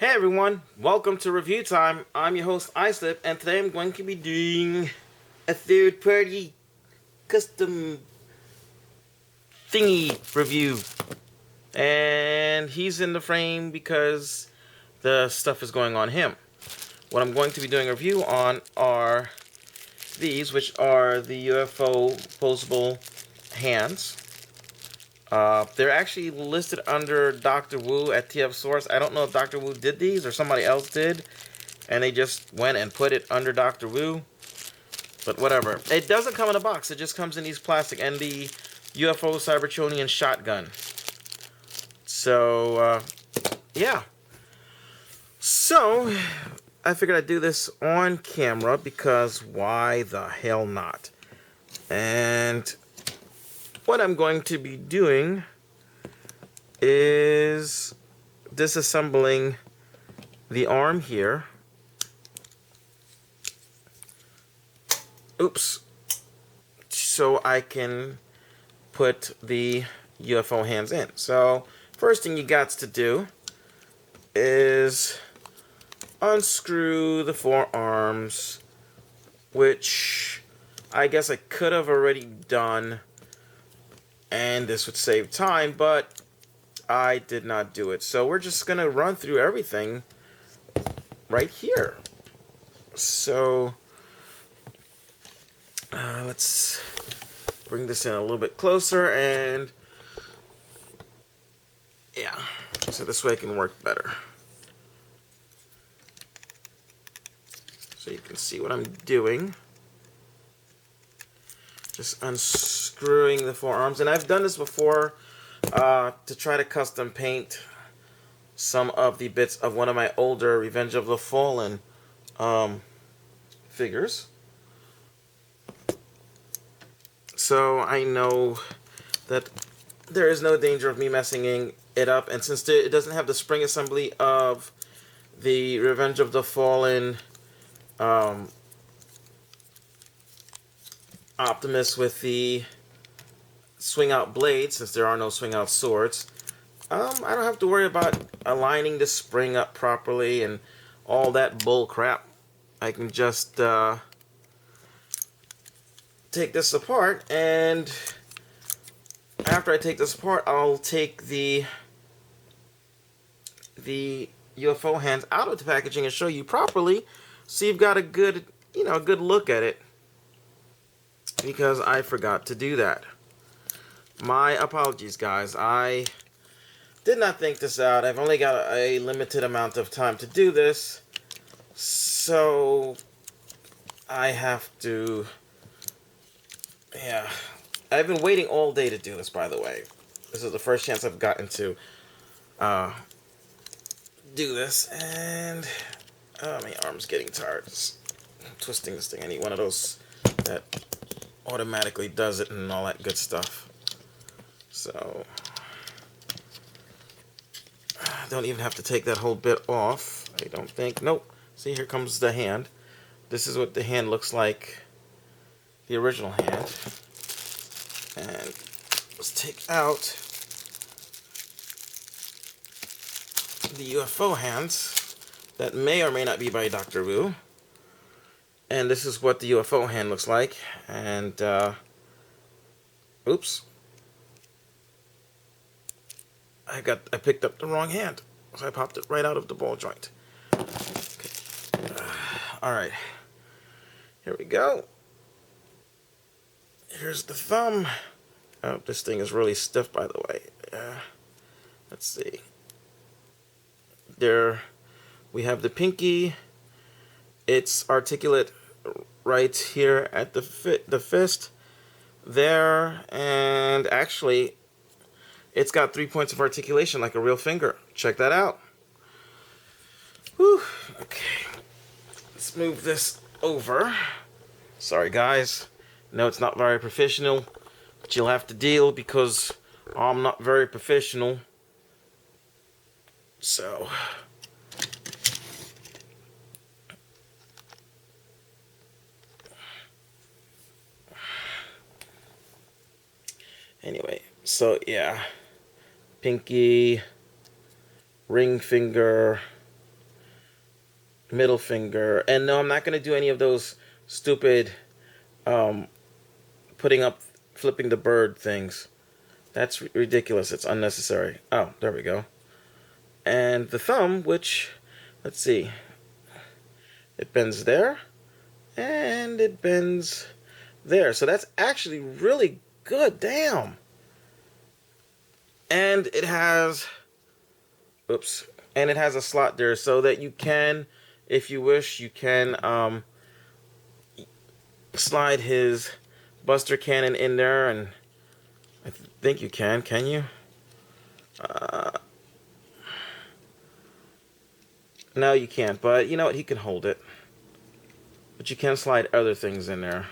Hey everyone, welcome to Review Time. I'm your host Islip, and today I'm going to be doing a third-party custom thingy review. And he's in the frame because the stuff is going on him. What I'm going to be doing a review on are these, which are the Ufo Poseable Hands. They're actually listed under Dr. Wu at TF Source. I don't know if Dr. Wu did these or somebody else did, and they just went and put it under Dr. Wu. But whatever. It doesn't come in a box. It just comes in these plastic and the Ufo Cybertronian shotgun. So, yeah. So, I figured I'd do this on camera because why the hell not? And what I'm going to be doing is disassembling the arm here. Oops. So I can put the UFO hands in. So first thing you got to do is unscrew the forearms, which I guess I could have already done, and this would save time, but I did not do it. So we're just gonna run through everything right here. So let's bring this in a little bit closer, and yeah, so this way it can work better. So you can see what I'm doing. Just unscrewing the forearms. And I've done this before to try to custom paint some of the bits of one of my older Revenge of the Fallen figures. So I know that there is no danger of me messing it up. And since it doesn't have the spring assembly of the Revenge of the Fallen Optimus with the swing out blades, since there are no swing out swords, I don't have to worry about aligning the spring up properly and all that bull crap. I can just take this apart, and after I take this apart, I'll take the UFO hands out of the packaging and show you properly, so you've got a good, good look at it. Because I forgot to do that. My apologies, guys. I did not think this out. I've only got a limited amount of time to do this, so I have to... Yeah. I've been waiting all day to do this, by the way. This is the first chance I've gotten to do this, and my arm's getting tired. I'm twisting this thing. I need one of those that automatically does it and all that good stuff. So I don't even have to take that whole bit off, I don't think. Nope. See, here comes the hand. This is what the hand looks like, the original hand. And let's take out the UFO hands that may or may not be by Dr. Wu. And this is what the UFO hand looks like. And, oops. I picked up the wrong hand. So I popped it right out of the ball joint. Okay. Alright. Here we go. Here's the thumb. Oh, this thing is really stiff, by the way. Let's see. There we have the pinky. It's articulate right here at the fist there, and actually it's got 3 points of articulation like a real finger. Check that out. Whew. Okay, let's move this over. Sorry guys, no, it's not very professional, but you'll have to deal because I'm not very professional. So anyway, so yeah, pinky, ring finger, middle finger. And no, I'm not going to do any of those stupid flipping the bird things. That's ridiculous. It's unnecessary. Oh, there we go. And the thumb, which, let's see, it bends there, and it bends there. So that's actually really good. Damn. And it has, oops, and it has a slot there so that you can, if you wish, you can slide his Buster Cannon in there, and I think you can you? No, you can't, but you know what? He can hold it. But you can slide other things in there.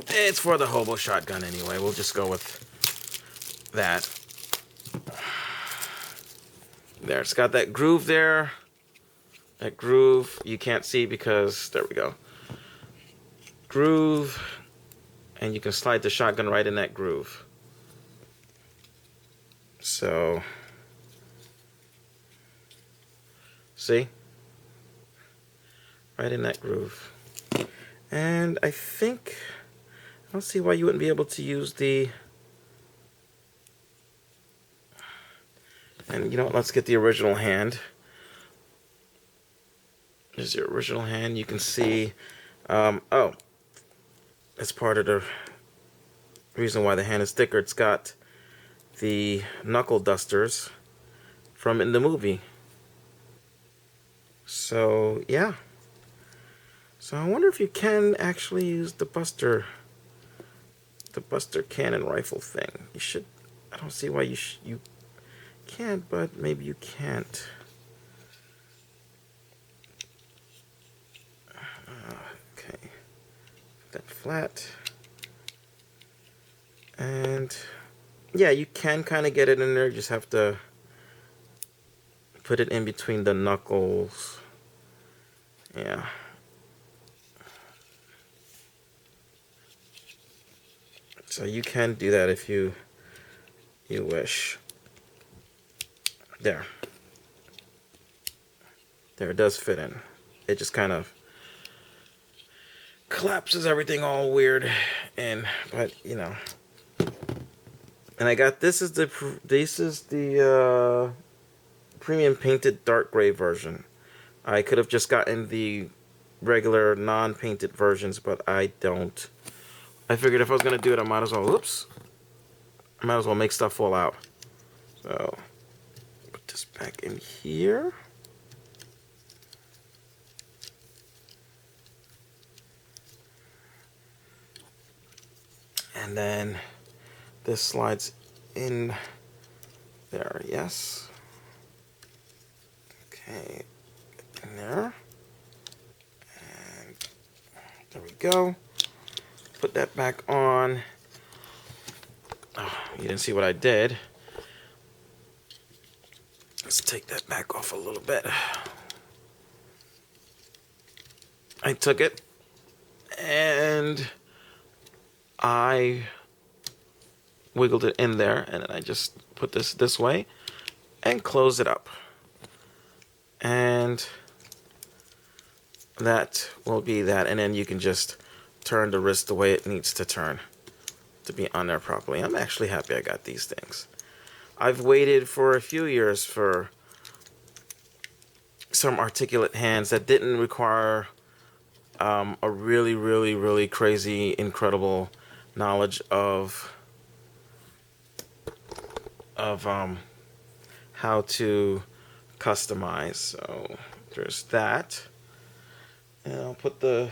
It's for the hobo shotgun anyway. We'll just go with that. There, it's got that groove there. That groove you can't see because, there we go. Groove. And you can slide the shotgun right in that groove. So, see? Right in that groove. And I think, I don't see why you wouldn't be able to use the, and you know what, let's get the original hand. There's the original hand. You can see, oh, it's part of the reason why the hand is thicker. It's got the knuckle dusters from in the movie. So, yeah. So I wonder if you can actually use the Buster Cannon rifle thing. You should, I don't see why you can't, but maybe you can't. Okay. That flat. And yeah, you can kind of get it in there. You just have to put it in between the knuckles. Yeah. So you can do that if you wish. There. There, it does fit in. It just kind of collapses everything all weird in, but you know. And I got, this is the premium painted dark gray version. I could have just gotten the regular non-painted versions, but I don't. I figured if I was going to do it, I might as well, oops. I might as well make stuff fall out. So, put this back in here. And then this slides in there, yes. Okay, in there. And there we go. Put that back on. Oh, you didn't see what I did. Let's take that back off a little bit. I took it and I wiggled it in there, and then I just put this way and close it up. And that will be that, and then you can just turn the wrist the way it needs to turn to be on there properly. I'm actually happy I got these things. I've waited for a few years for some articulate hands that didn't require a really crazy, incredible knowledge of how to customize. So there's that. And I'll put the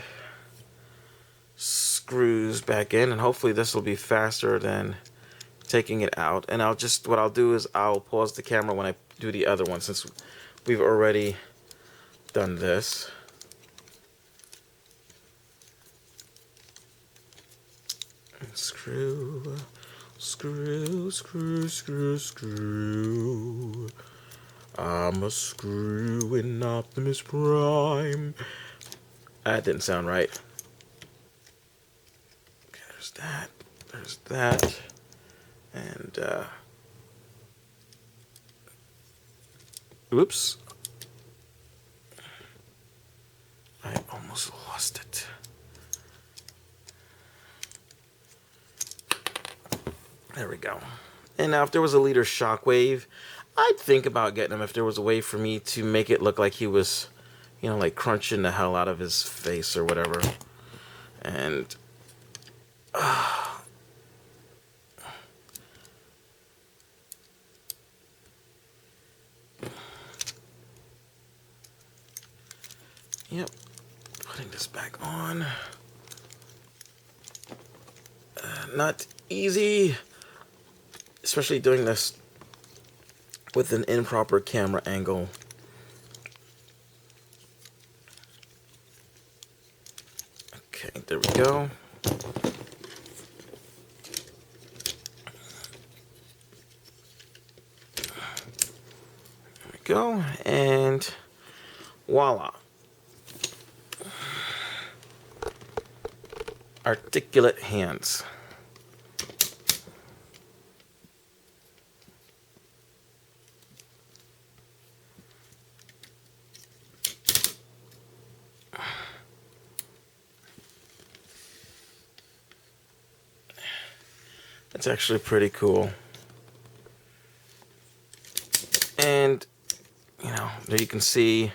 screws back in, and hopefully this will be faster than taking it out. And what I'll do is I'll pause the camera when I do the other one, since we've already done this. And screw. I'm a screw in Optimus Prime. That didn't sound right. Okay, there's that. And Oops. I almost lost it. There we go. And now if there was a leader shockwave, I'd think about getting him if there was a way for me to make it look like he was, you know, like crunching the hell out of his face or whatever. And yep, putting this back on. Not easy, especially doing this with an improper camera angle. Okay, there we go. There we go, and voila. Articulate hands. It's actually pretty cool. And, you know, there you can see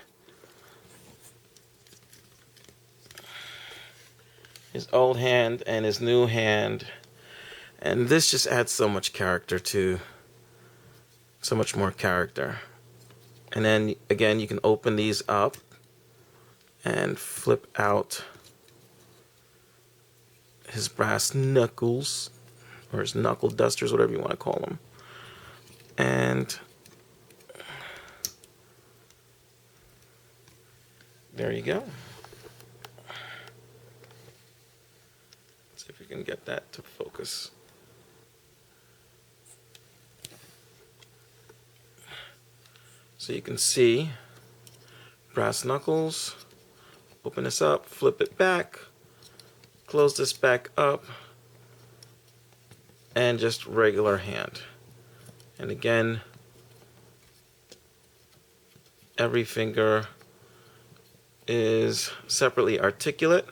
his old hand and his new hand. And this just adds so much character to, so much more character. And then, again, you can open these up and flip out his brass knuckles, or his knuckle dusters, whatever you want to call them. And there you go. Let's see if we can get that to focus. So you can see brass knuckles. Open this up, flip it back, close this back up, and just regular hand. And again, every finger is separately articulate,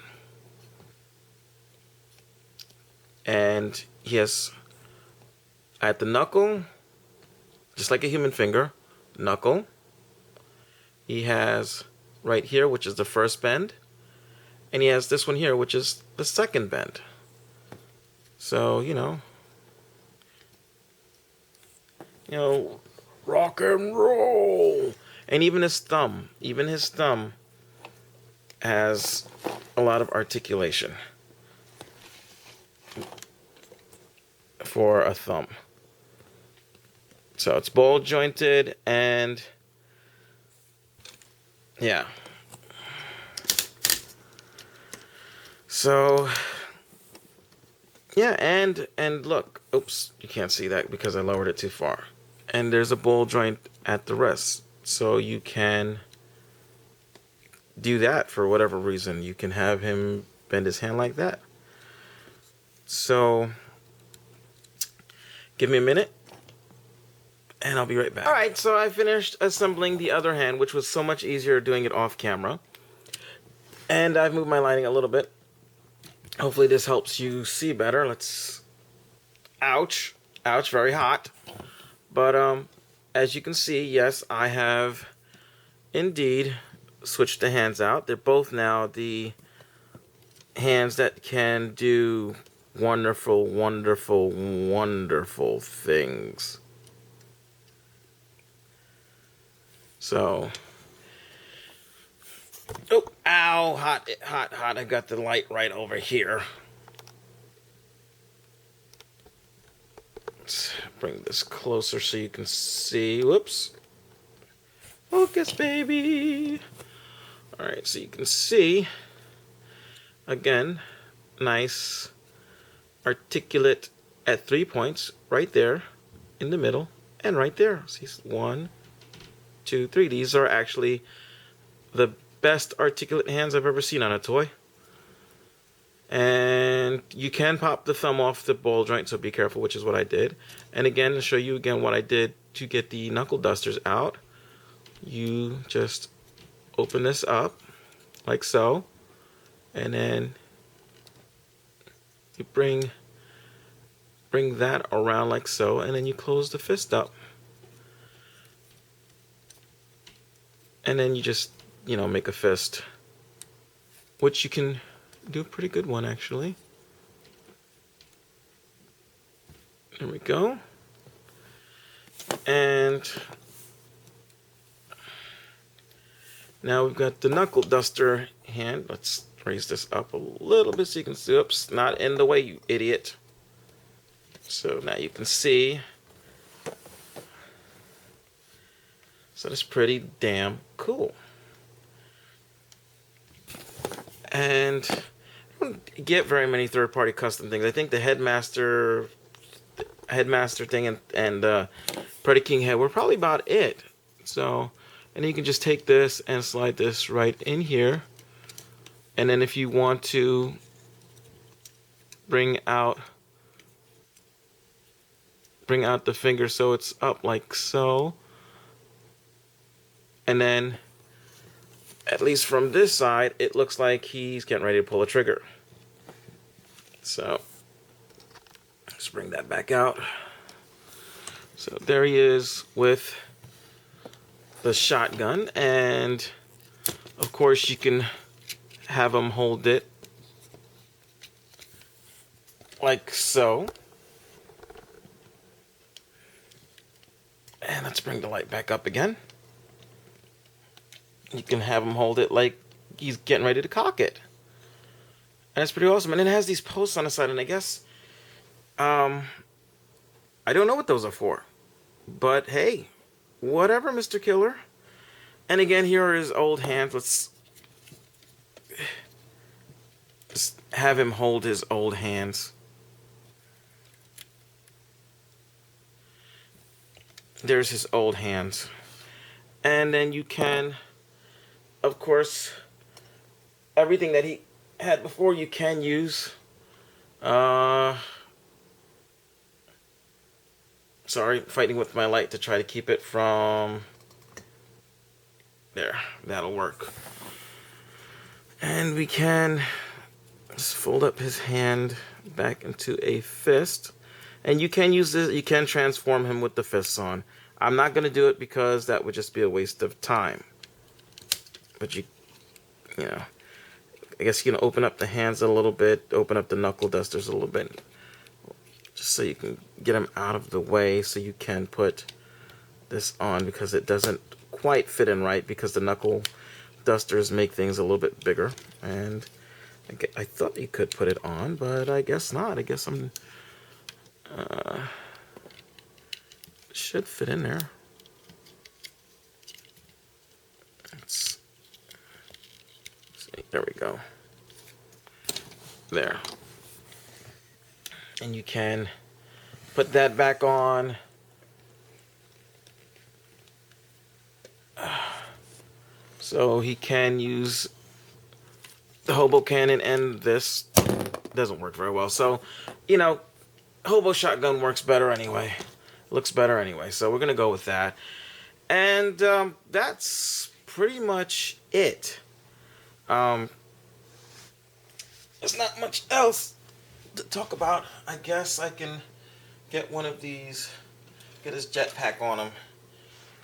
and he has at the knuckle, just like a human finger, knuckle. He has right here, which is the first bend, and he has this one here, which is the second bend. So, you know, rock and roll. And even his thumb has a lot of articulation for a thumb. So it's ball jointed, and yeah. So yeah, and look, oops, you can't see that because I lowered it too far. And there's a ball joint at the wrist, so you can do that for whatever reason. You can have him bend his hand like that. So give me a minute and I'll be right back. All right, so I finished assembling the other hand, which was so much easier doing it off camera. And I've moved my lighting a little bit. Hopefully this helps you see better. Let's, ouch, very hot. But as you can see, yes, I have indeed switched the hands out. They're both now the hands that can do wonderful, wonderful, wonderful things. So, oh, ow, hot, hot, hot. I got the light right over here. Let's bring this closer so you can see. Whoops. Focus, baby. All right, so you can see, again, nice, articulate at 3 points, right there, in the middle, and right there. See, 1, 2, 3. These are actually the best articulate hands I've ever seen on a toy. And you can pop the thumb off the ball joint, so be careful, which is what I did. And again, to show you again what I did to get the knuckle dusters out, you just open this up like so, and then you bring that around like so, and then you close the fist up. And then you just, make a fist, which you can do a pretty good one, actually. There we go. And now we've got the knuckle duster hand. Let's raise this up a little bit so you can see. Oops, not in the way, you idiot. So now you can see. So that's pretty damn cool. And I don't get very many third-party custom things. I think the headmaster thing and Predaking head were probably about it. So, and you can just take this and slide this right in here. And then if you want to bring out the finger so it's up like so. And then, at least from this side, it looks like he's getting ready to pull a trigger. So, let's bring that back out. So there he is with the shotgun, and of course you can have him hold it like so. And let's bring the light back up again. You can have him hold it like he's getting ready to cock it. And it's pretty awesome. And it has these posts on the side, and I guess, I don't know what those are for. But hey, whatever, Mr. Killer. And again, here are his old hands. Let's just have him hold his old hands. There's his old hands. And then you can, of course, everything that he had before you can use. Sorry, fighting with my light to try to keep it from there. That'll work. And we can just fold up his hand back into a fist. And you can use this, you can transform him with the fists on. I'm not going to do it because that would just be a waste of time. But you know, I guess you can open up the hands a little bit, open up the knuckle dusters a little bit, just so you can get them out of the way so you can put this on, because it doesn't quite fit in right because the knuckle dusters make things a little bit bigger. And I thought you could put it on, but I guess not. I guess I'm should fit in there. Let's see. There we go. There. And you can put that back on. So he can use the hobo cannon, and this doesn't work very well. So, you know, hobo shotgun works better anyway. Looks better anyway. So we're going to go with that. And that's pretty much it. There's not much else to talk about. I guess I can get one of these, get his jetpack on him,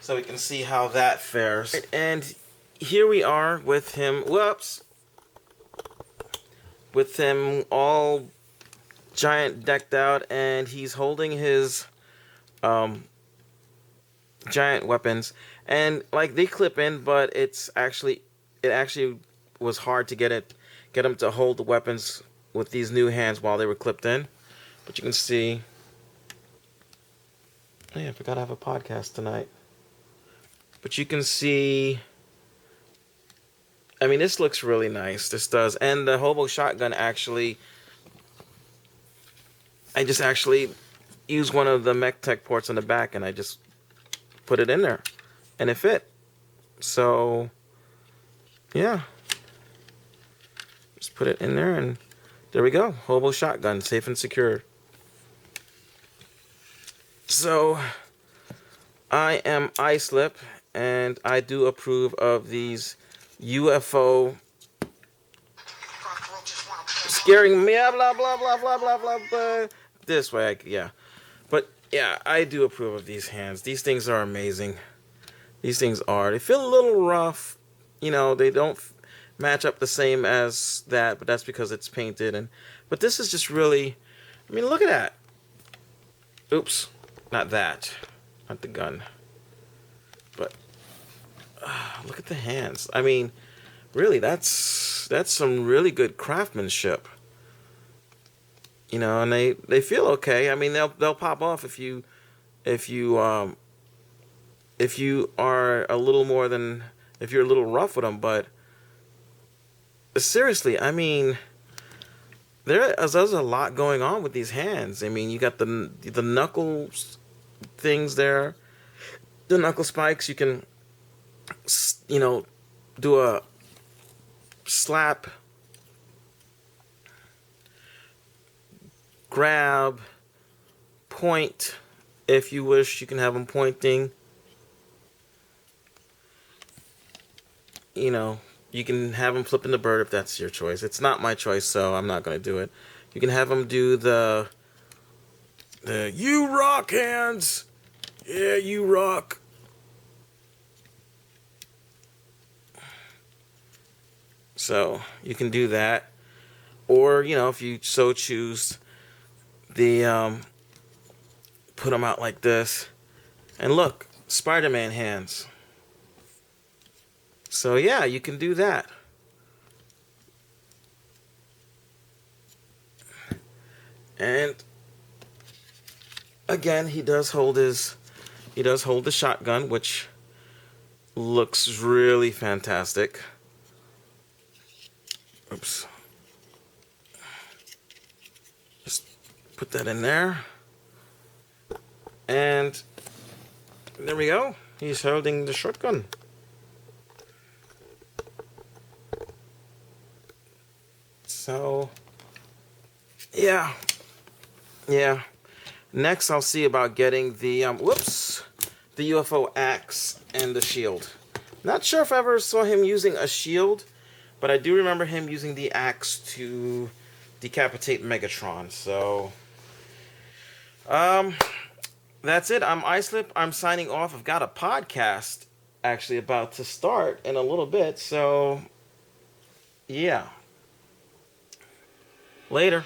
so we can see how that fares. And here we are with him, whoops, with him all giant decked out, and he's holding his giant weapons, and like they clip in, but it actually was hard to get him to hold the weapons with these new hands while they were clipped in. But you can see, hey, I forgot I have a podcast tonight. But you can see, I mean, this looks really nice. This does. And the hobo shotgun actually, I just actually used one of the mech tech ports on the back, and I just put it in there, and it fit. So, yeah. Just put it in there, and there we go. Hobo shotgun, safe and secure. So, I am Islip, and I do approve of these UFO scaring me, blah, blah, blah, blah, blah, blah, blah. This way, yeah. But, yeah, I do approve of these hands. These things are amazing. These things are. They feel a little rough. You know, they don't match up the same as that, but that's because it's painted. But this is just really, I mean, look at that. Oops. Not that. Not the gun. But, look at the hands. I mean, really, that's some really good craftsmanship. You know, and they feel okay. I mean, they'll pop off if you are a little more than, if you're a little rough with them. But seriously, I mean, there's a lot going on with these hands. I mean, you got the knuckle things there, the knuckle spikes. You can, you know, do a slap, grab, point. If you wish, you can have them pointing. You know, you can have them flipping the bird if that's your choice. It's not my choice, so I'm not going to do it. You can have them do the you rock hands. Yeah, you rock. So you can do that. Or, you know, if you so choose, put them out like this. And look, Spider-Man hands. So yeah, you can do that. And again, he does hold the shotgun, which looks really fantastic. Oops. Just put that in there. And there we go. He's holding the shotgun. So, yeah. Next, I'll see about getting the, the UFO axe and the shield. Not sure if I ever saw him using a shield, but I do remember him using the axe to decapitate Megatron. So, that's it. I'm Islip. I'm signing off. I've got a podcast actually about to start in a little bit. So, yeah. Later.